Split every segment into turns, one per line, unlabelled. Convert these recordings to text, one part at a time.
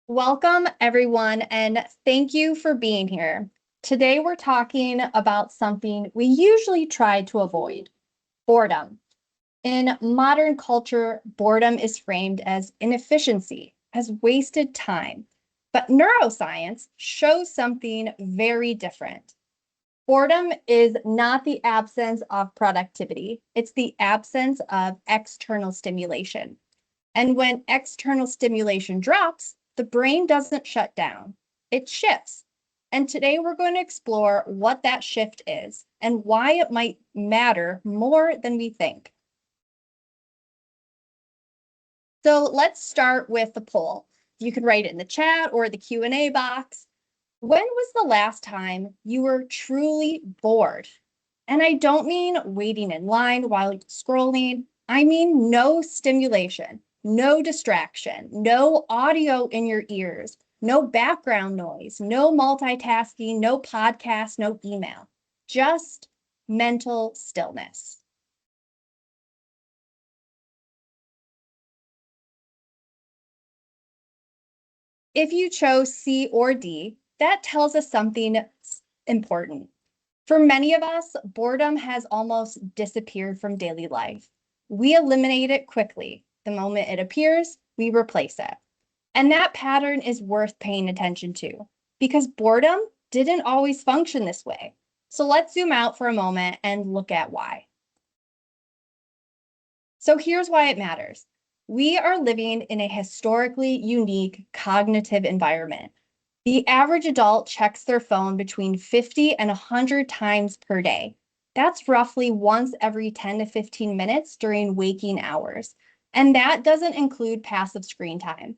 Welcome, everyone, and thank you for being here. Today, we're talking about something we usually try to avoid: boredom. In modern culture, boredom is framed as inefficiency, as wasted time. But neuroscience shows something very different. Boredom is not the absence of productivity, it's the absence of external stimulation. And when external stimulation drops, the brain doesn't shut down, it shifts. And today we're going to explore what that shift is and why it might matter more than we think. So let's start with the poll. You can write it in the chat or the Q&A box. When was the last time you were truly bored? And I don't mean waiting in line while scrolling. I mean no stimulation, no distraction, no audio in your ears, no background noise, no multitasking, no podcast, no email, just mental stillness. If you chose C or D, that tells us something important. For many of us, boredom has almost disappeared from daily life. We eliminate it quickly. The moment it appears, we replace it. And that pattern is worth paying attention to because boredom didn't always function this way. So let's zoom out for a moment and look at why. So here's why it matters. We are living in a historically unique cognitive environment. The average adult checks their phone between 50 and 100 times per day. That's roughly once every 10 to 15 minutes during waking hours. And that doesn't include passive screen time.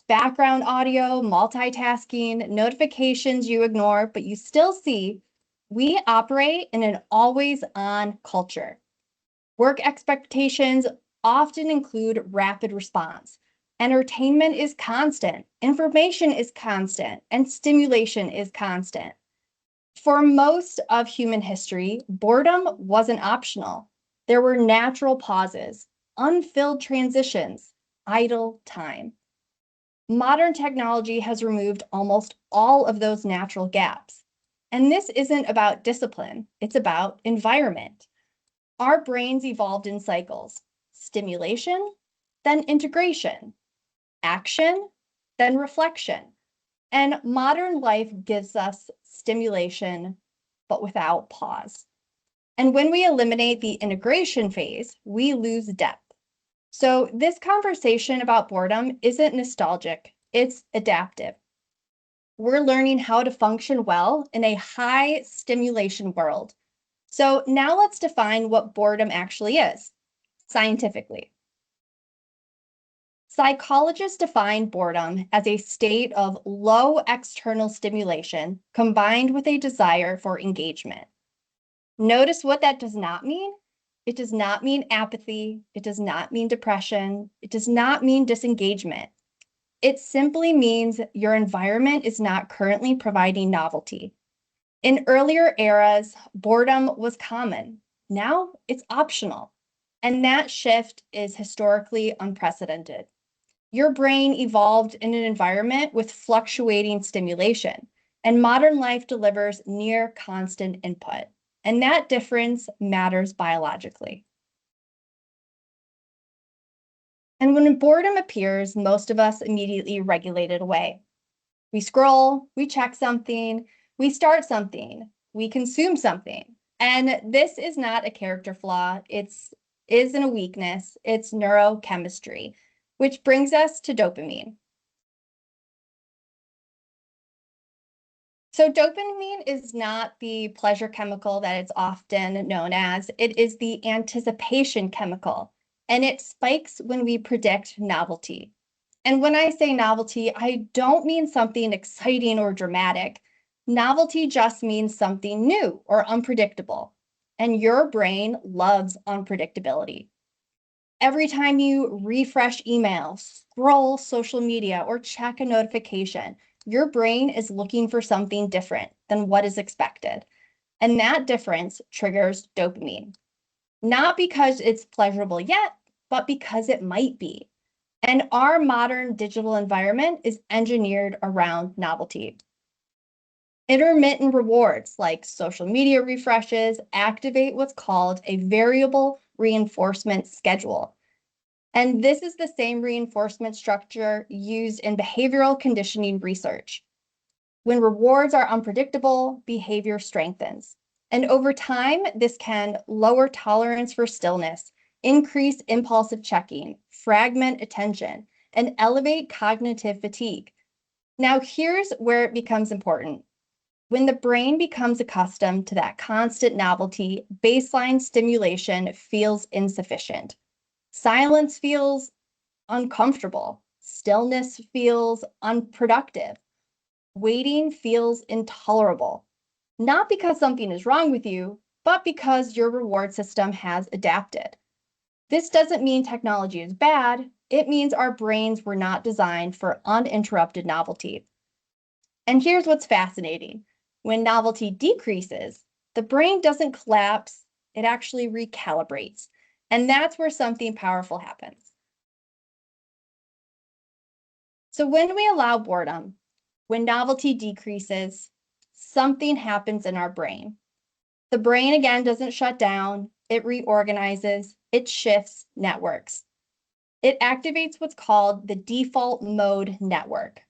Background audio, multitasking, notifications you ignore, but you still see. We operate in an always on culture. Work expectations often include rapid response. Entertainment is constant, information is constant, and stimulation is constant. For most of human history, boredom wasn't optional. There were natural pauses, unfilled transitions, idle time. Modern technology has removed almost all of those natural gaps. And this isn't about discipline, it's about environment. Our brains evolved in cycles: stimulation, then integration, action, then reflection. And modern life gives us stimulation, but without pause. And when we eliminate the integration phase, we lose depth. So this conversation about boredom isn't nostalgic, it's adaptive. We're learning how to function well in a high stimulation world. So now let's define what boredom actually is, scientifically. Psychologists define boredom as a state of low external stimulation combined with a desire for engagement. Notice what that does not mean. It does not mean apathy. It does not mean depression. It does not mean disengagement. It simply means your environment is not currently providing novelty. In earlier eras, boredom was common. Now it's optional. And that shift is historically unprecedented. Your brain evolved in an environment with fluctuating stimulation, and modern life delivers near constant input. And that difference matters biologically. And when boredom appears, most of us immediately regulate it away. We scroll, we check something, we start something, we consume something. And this is not a character flaw, isn't a weakness, it's neurochemistry, which brings us to dopamine. So dopamine is not the pleasure chemical that it's often known as. It is the anticipation chemical, and it spikes when we predict novelty. And when I say novelty, I don't mean something exciting or dramatic. Novelty just means something new or unpredictable. And your brain loves unpredictability. Every time you refresh email, scroll social media, or check a notification, your brain is looking for something different than what is expected. And that difference triggers dopamine. Not because it's pleasurable yet, but because it might be. And our modern digital environment is engineered around novelty. Intermittent rewards like social media refreshes activate what's called a variable reinforcement schedule. And this is the same reinforcement structure used in behavioral conditioning research. When rewards are unpredictable, behavior strengthens. And over time, this can lower tolerance for stillness, increase impulsive checking, fragment attention, and elevate cognitive fatigue. Now, here's where it becomes important. When the brain becomes accustomed to that constant novelty, baseline stimulation feels insufficient. Silence feels uncomfortable. Stillness feels unproductive. Waiting feels intolerable. Not because something is wrong with you, but because your reward system has adapted. This doesn't mean technology is bad. It means our brains were not designed for uninterrupted novelty. And here's what's fascinating. When novelty decreases, the brain doesn't collapse, it actually recalibrates. And that's where something powerful happens. So when we allow boredom, when novelty decreases, something happens in our brain. The brain again doesn't shut down, it reorganizes, it shifts networks. It activates what's called the default mode network.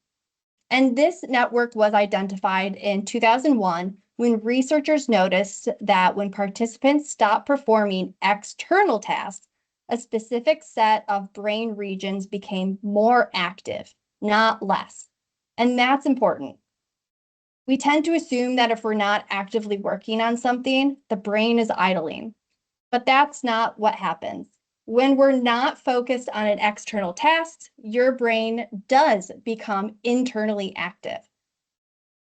And this network was identified in 2001 when researchers noticed that when participants stopped performing external tasks, a specific set of brain regions became more active, not less. And that's important. We tend to assume that if we're not actively working on something, the brain is idling. But that's not what happens. When we're not focused on an external task, your brain does become internally active.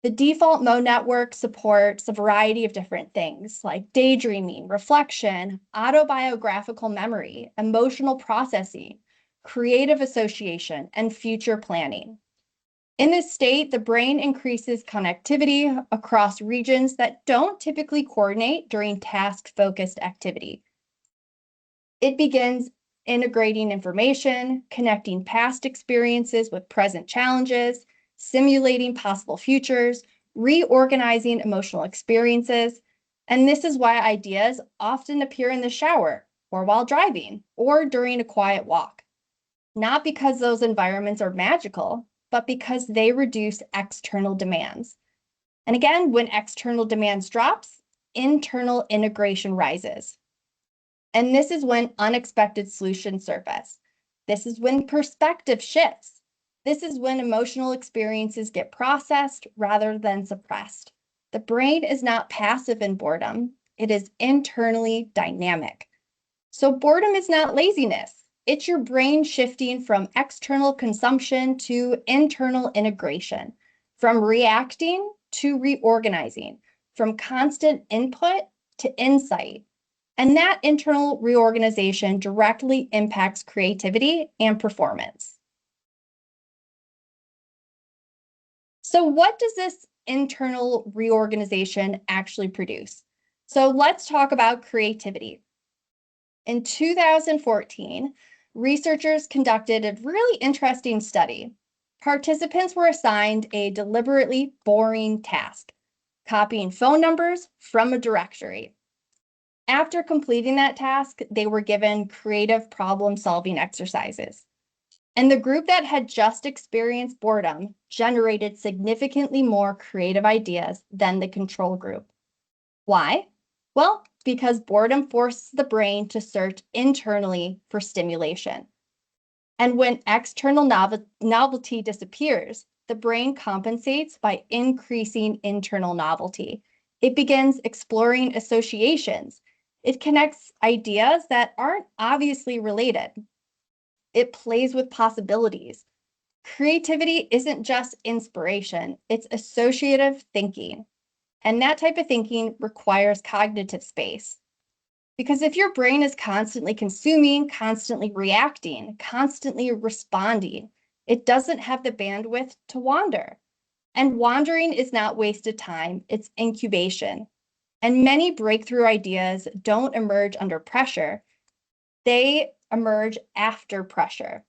The default mode network supports a variety of different things like daydreaming, reflection, autobiographical memory, emotional processing, creative association, and future planning. In this state, the brain increases connectivity across regions that don't typically coordinate during task-focused activity. It begins integrating information, connecting past experiences with present challenges, simulating possible futures, reorganizing emotional experiences. And this is why ideas often appear in the shower or while driving or during a quiet walk. Not because those environments are magical, but because they reduce external demands. And again, when external demands drops, internal integration rises. And this is when unexpected solutions surface. This is when perspective shifts. This is when emotional experiences get processed rather than suppressed. The brain is not passive in boredom. It is internally dynamic. So boredom is not laziness. It's your brain shifting from external consumption to internal integration, from reacting to reorganizing, from constant input to insight. And that internal reorganization directly impacts creativity and performance. So what does this internal reorganization actually produce? So let's talk about creativity. In 2014, researchers conducted a really interesting study. Participants were assigned a deliberately boring task, copying phone numbers from a directory. After completing that task, they were given creative problem-solving exercises. And the group that had just experienced boredom generated significantly more creative ideas than the control group. Why? Well, because boredom forces the brain to search internally for stimulation. And when external novelty disappears, the brain compensates by increasing internal novelty. It begins exploring associations. It connects ideas that aren't obviously related. It plays with possibilities. Creativity isn't just inspiration, it's associative thinking. And that type of thinking requires cognitive space. Because if your brain is constantly consuming, constantly reacting, constantly responding, it doesn't have the bandwidth to wander. And wandering is not wasted time, it's incubation. And many breakthrough ideas don't emerge under pressure, they emerge after pressure.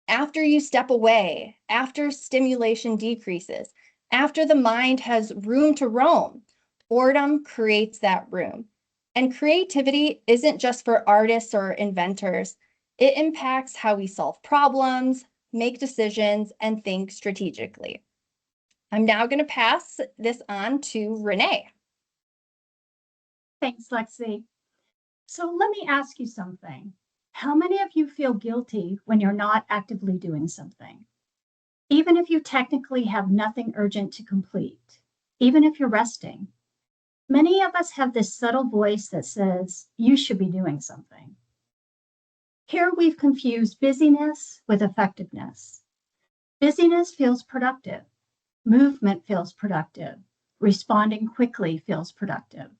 After you step away, after stimulation decreases, after the mind has room to roam, boredom creates that room. And creativity isn't just for artists or inventors. It impacts how we solve problems, make decisions, and think strategically. I'm now going to pass this on to Renee.
Thanks, Lexi. So let me ask you something. How many of you feel guilty when you're not actively doing something? Even if you technically have nothing urgent to complete, even if you're resting, many of us have this subtle voice that says, you should be doing something. Here we've confused busyness with effectiveness. Busyness feels productive. Movement feels productive. Responding quickly feels productive.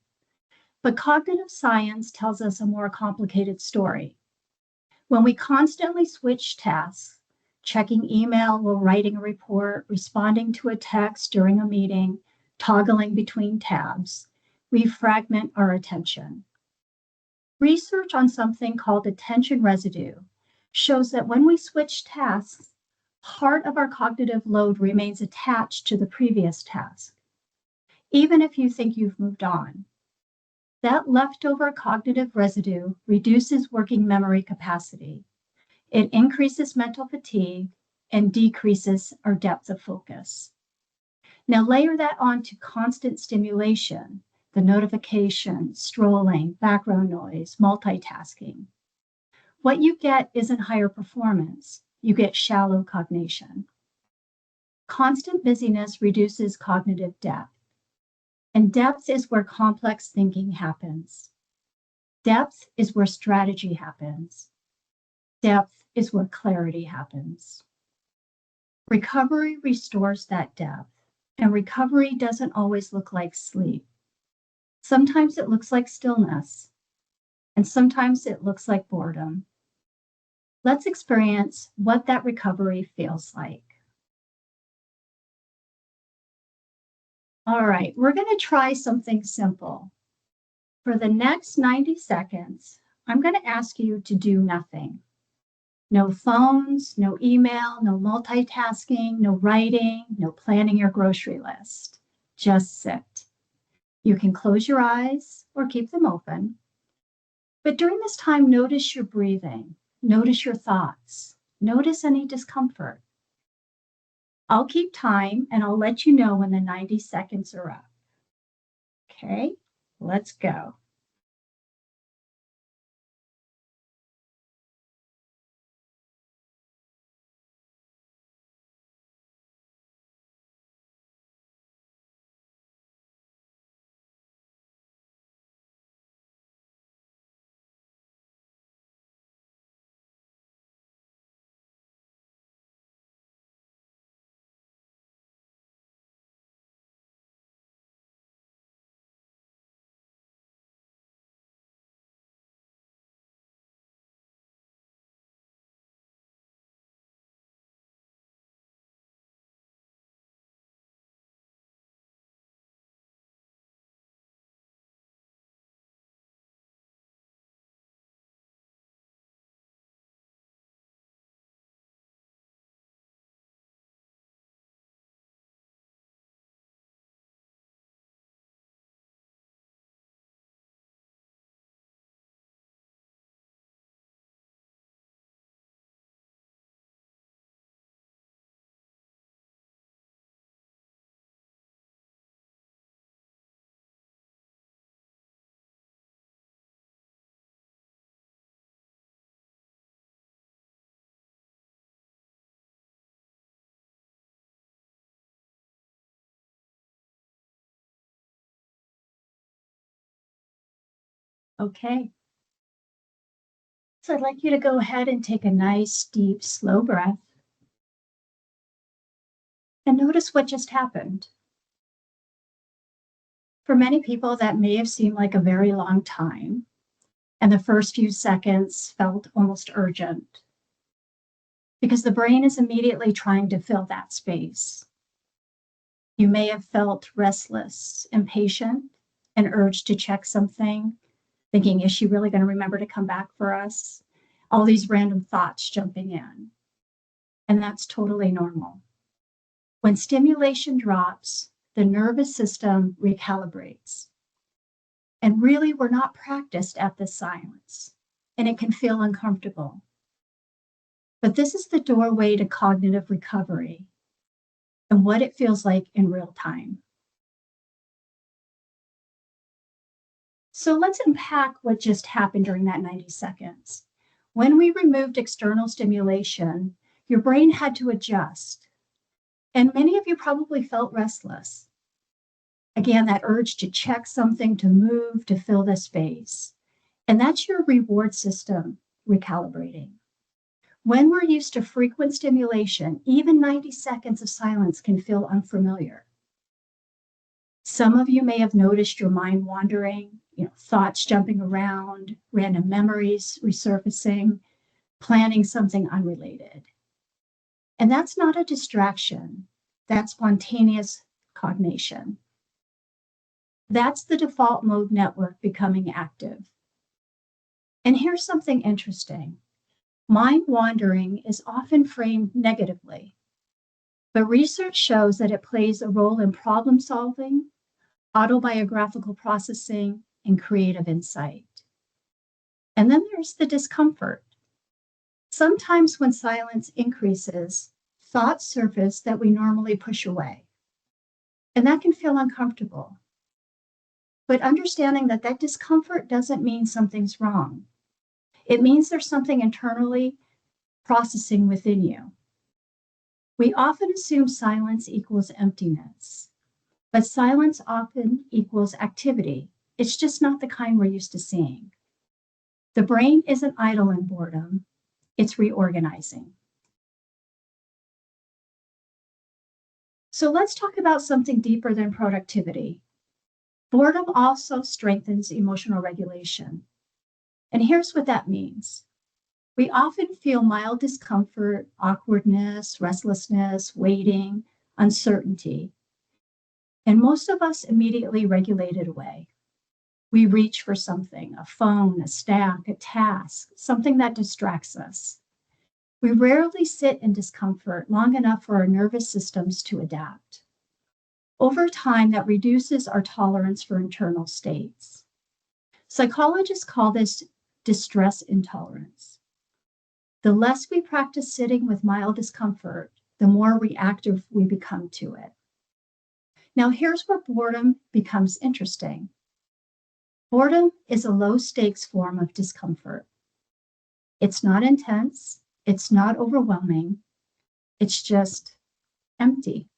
But cognitive science tells us a more complicated story. When we constantly switch tasks, checking email while writing a report, responding to a text during a meeting, toggling between tabs, we fragment our attention. Research on something called attention residue shows that when we switch tasks, part of our cognitive load remains attached to the previous task, even if you think you've moved on. That leftover cognitive residue reduces working memory capacity. It increases mental fatigue and decreases our depth of focus. Now layer that on to constant stimulation, the notification, scrolling, background noise, multitasking. What you get isn't higher performance, you get shallow cognition. Constant busyness reduces cognitive depth. And depth is where complex thinking happens. Depth is where strategy happens. Depth is where clarity happens. Recovery restores that depth, and recovery doesn't always look like sleep. Sometimes it looks like stillness, and sometimes it looks like boredom. Let's experience what that recovery feels like. All right, we're going to try something simple. For the next 90 seconds, I'm going to ask you to do nothing. No phones, no email, no multitasking, no writing, no planning your grocery list. Just sit. You can close your eyes or keep them open. But during this time, notice your breathing, notice your thoughts, notice any discomfort. I'll keep time and I'll let you know when the 90 seconds are up. Okay, let's go. Okay. So I'd like you to go ahead and take a nice, deep, slow breath. And notice what just happened. For many people, that may have seemed like a very long time, and the first few seconds felt almost urgent because the brain is immediately trying to fill that space. You may have felt restless, impatient, an urge to check something, thinking, is she really going to remember to come back for us? All these random thoughts jumping in. and that's totally normal. When stimulation drops, the nervous system recalibrates. And really, we're not practiced at this silence, and it can feel uncomfortable. But this is the doorway to cognitive recovery and what it feels like in real time. So let's unpack what just happened during that 90 seconds. When we removed external stimulation, your brain had to adjust. And many of you probably felt restless. Again, that urge to check something, to move, to fill the space. And that's your reward system recalibrating. When we're used to frequent stimulation, even 90 seconds of silence can feel unfamiliar. Some of you may have noticed your mind wandering, thoughts jumping around, random memories resurfacing, planning something unrelated. And that's not a distraction. That's spontaneous cognition. That's the default mode network becoming active. And here's something interesting. Mind wandering is often framed negatively, but research shows that it plays a role in problem solving, autobiographical processing, and creative insight. And then there's the discomfort. Sometimes when silence increases, thoughts surface that we normally push away. And that can feel uncomfortable. But understanding that that discomfort doesn't mean something's wrong. It means there's something internally processing within you. We often assume silence equals emptiness, but silence often equals activity. It's just not the kind we're used to seeing. The brain isn't idle in boredom, it's reorganizing. So let's talk about something deeper than productivity. Boredom also strengthens emotional regulation. And here's what that means. We often feel mild discomfort, awkwardness, restlessness, waiting, uncertainty. And most of us immediately regulate it away. We reach for something, a phone, a snack, a task, something that distracts us. We rarely sit in discomfort long enough for our nervous systems to adapt. Over time, that reduces our tolerance for internal states. Psychologists call this distress intolerance. The less we practice sitting with mild discomfort, the more reactive we become to it. Now, here's where boredom becomes interesting. Boredom is a low-stakes form of discomfort. It's not intense, it's not overwhelming, it's just empty.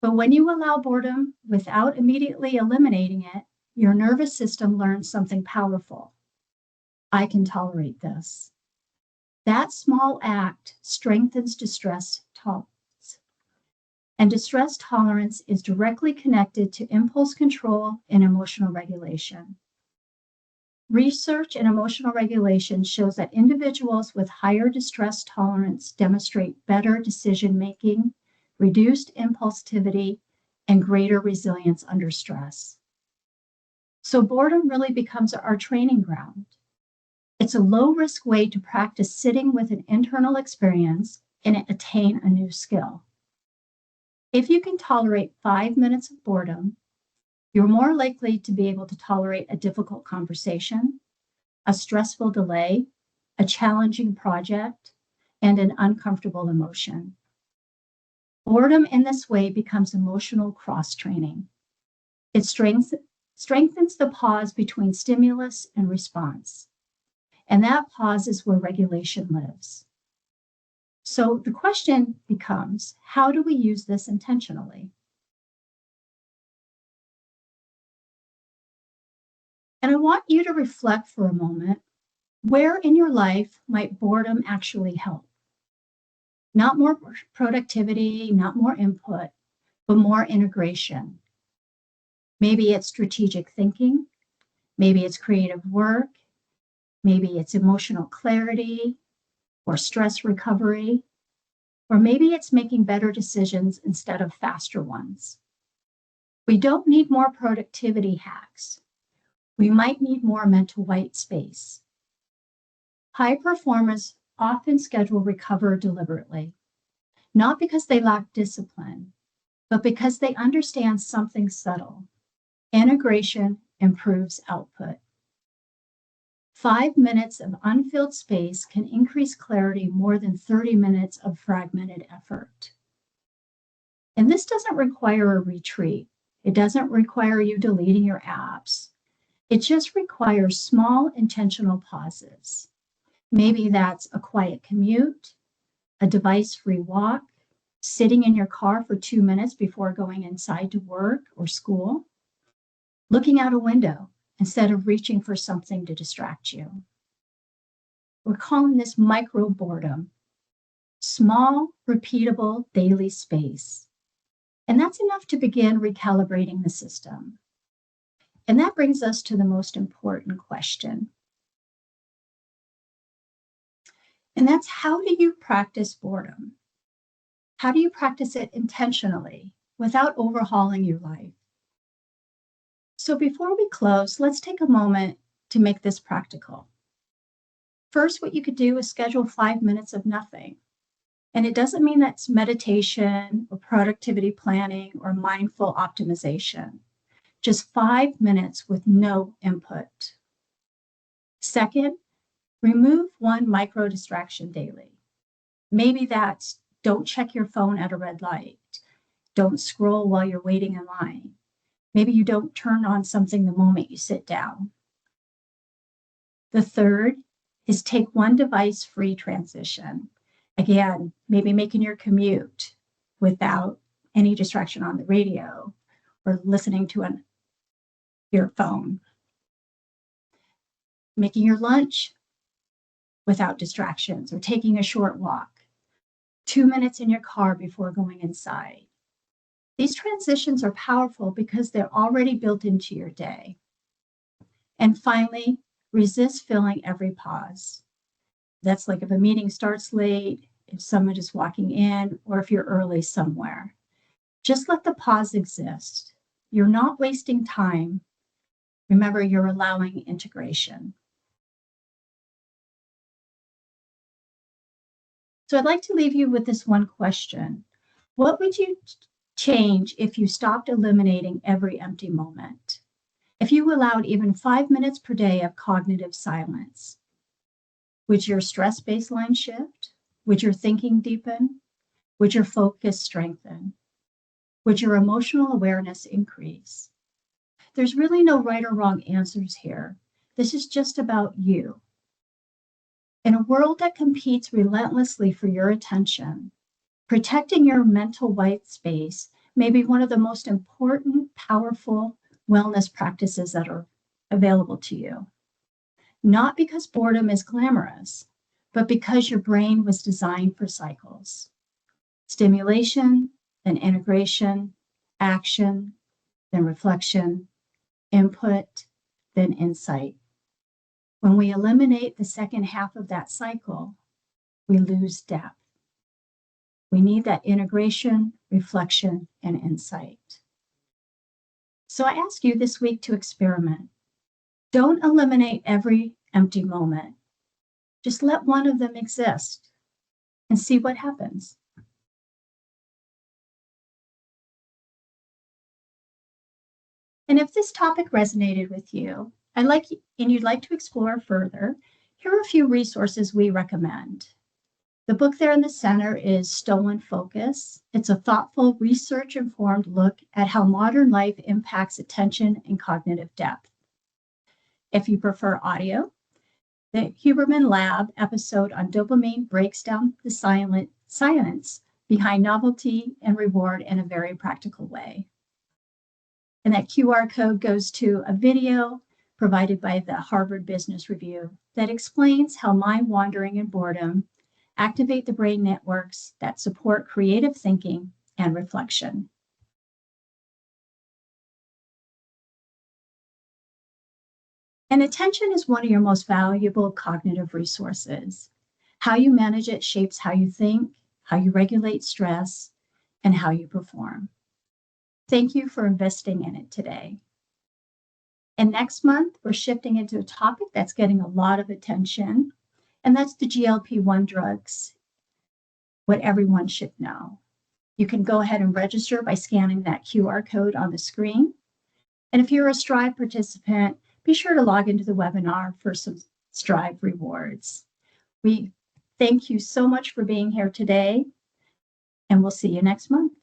But when you allow boredom without immediately eliminating it, your nervous system learns something powerful. I can tolerate this. That small act strengthens distress tolerance. And distress tolerance is directly connected to impulse control and emotional regulation. Research in emotional regulation shows that individuals with higher distress tolerance demonstrate better decision-making, reduced impulsivity, and greater resilience under stress. So boredom really becomes our training ground. It's a low-risk way to practice sitting with an internal experience and attain a new skill. If you can tolerate 5 minutes of boredom, you're more likely to be able to tolerate a difficult conversation, a stressful delay, a challenging project, and an uncomfortable emotion. Boredom in this way becomes emotional cross-training. It strengthens the pause between stimulus and response. And that pause is where regulation lives. So the question becomes, how do we use this intentionally? And I want you to reflect for a moment, where in your life might boredom actually help? Not more productivity, not more input, but more integration. Maybe it's strategic thinking, maybe it's creative work, maybe it's emotional clarity or stress recovery, or maybe it's making better decisions instead of faster ones. We don't need more productivity hacks. We might need more mental white space. High performers often schedule recover deliberately, not because they lack discipline, but because they understand something subtle. Integration improves output. 5 minutes of unfilled space can increase clarity more than 30 minutes of fragmented effort. And this doesn't require a retreat. It doesn't require you deleting your apps. It just requires small intentional pauses. Maybe that's a quiet commute, a device-free walk, sitting in your car for 2 minutes before going inside to work or school, looking out a window instead of reaching for something to distract you. We're calling this micro boredom, small, repeatable daily space. And that's enough to begin recalibrating the system. And that brings us to the most important question. And that's, how do you practice boredom? How do you practice it intentionally without overhauling your life? So before we close, let's take a moment to make this practical. First, what you could do is schedule 5 minutes of nothing. And it doesn't mean that's meditation or productivity planning or mindful optimization. Just 5 minutes with no input. Second, remove one micro distraction daily. Maybe that's don't check your phone at a red light. Don't scroll while you're waiting in line. Maybe you don't turn on something the moment you sit down. The third is take one device-free transition. Again, maybe making your commute without any distraction on the radio or listening to your phone. Making your lunch without distractions or taking a short walk. 2 minutes in your car before going inside. These transitions are powerful because they're already built into your day. And finally, resist filling every pause. That's like if a meeting starts late, if someone is walking in, or if you're early somewhere. Just let the pause exist. You're not wasting time. Remember, you're allowing integration. So I'd like to leave you with this one question. What would you change if you stopped eliminating every empty moment? If you allowed even 5 minutes per day of cognitive silence? Would your stress baseline shift? Would your thinking deepen? Would your focus strengthen? Would your emotional awareness increase? There's really no right or wrong answers here. This is just about you. In a world that competes relentlessly for your attention, protecting your mental white space may be one of the most important, powerful wellness practices that are available to you. Not because boredom is glamorous, but because your brain was designed for cycles. Stimulation, then integration, action, then reflection, input, then insight. When we eliminate the second half of that cycle, we lose depth. We need that integration, reflection, and insight. So I ask you this week to experiment. Don't eliminate every empty moment. Just let one of them exist and see what happens. And if this topic resonated with you, and you'd like to explore further, here are a few resources we recommend. The book there in the center is Stolen Focus. It's a thoughtful, research-informed look at how modern life impacts attention and cognitive depth. If you prefer audio, the Huberman Lab episode on dopamine breaks down the science behind novelty and reward in a very practical way. And that QR code goes to a video provided by the Harvard Business Review that explains how mind wandering and boredom activate the brain networks that support creative thinking and reflection. And attention is one of your most valuable cognitive resources. How you manage it shapes how you think, how you regulate stress, and how you perform. Thank you for investing in it today. And next month, we're shifting into a topic that's getting a lot of attention. and that's the GLP-1 drugs, what everyone should know. You can go ahead and register by scanning that QR code on the screen. And if you're a Strive participant, be sure to log into the webinar for some Strive rewards. We thank you so much for being here today, and we'll see you next month.